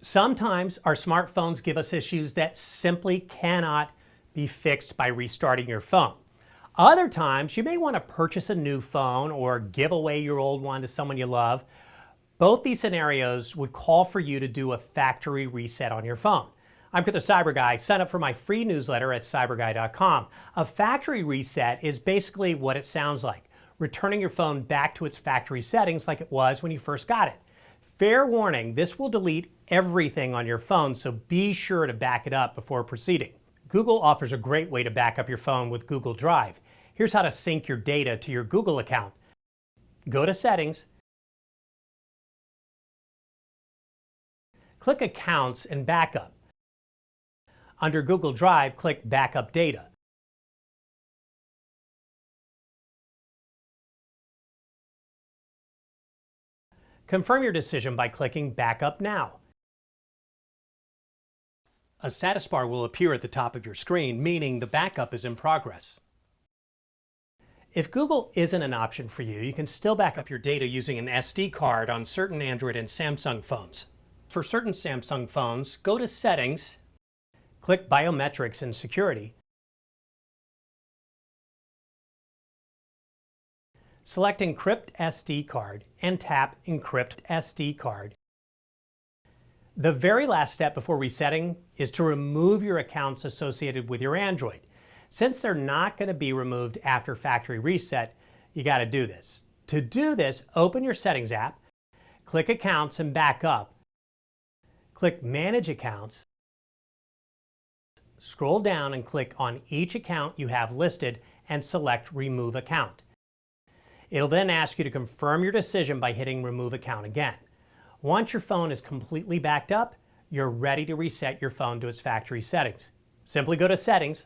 Sometimes our smartphones give us issues that simply cannot be fixed by restarting your phone. Other times, you may want to purchase a new phone or give away your old one to someone you love. Both these scenarios would call for you to do a factory reset on your phone. I'm the CyberGuy. Sign up for my free newsletter at cyberguy.com. A factory reset is basically what it sounds like, returning your phone back to its factory settings like it was when you first got it. Fair warning, this will delete everything on your phone, so be sure to back it up before proceeding. Google offers a great way to back up your phone with Google Drive. Here's how to sync your data to your Google account. Go to Settings, click Accounts and Backup. Under Google Drive, click Backup Data. Confirm your decision by clicking Backup Now. A status bar will appear at the top of your screen, meaning the backup is in progress. If Google isn't an option for you, you can still back up your data using an SD card on certain Android and Samsung phones. For certain Samsung phones, go to Settings, click Biometrics and Security, select Encrypt SD card and tap Encrypt SD card. The very last step before resetting is to remove your accounts associated with your Android. Since they're not going to be removed after factory reset, you got to do this. To do this, open your Settings app, click Accounts and Backup, click Manage Accounts, scroll down and click on each account you have listed and select Remove Account. It'll then ask you to confirm your decision by hitting Remove Account again. Once your phone is completely backed up, you're ready to reset your phone to its factory settings. Simply go to Settings,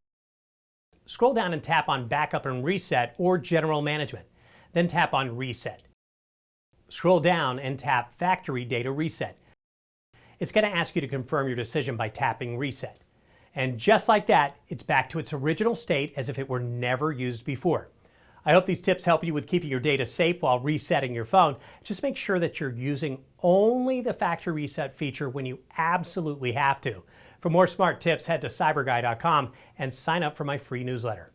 scroll down and tap on Backup and Reset or General Management, then tap on Reset. Scroll down and tap Factory Data Reset. It's going to ask you to confirm your decision by tapping Reset. And just like that, it's back to its original state as if it were never used before. I hope these tips help you with keeping your data safe while resetting your phone. Just make sure that you're using only the factory reset feature when you absolutely have to. For more smart tips, head to cyberguy.com and sign up for my free newsletter.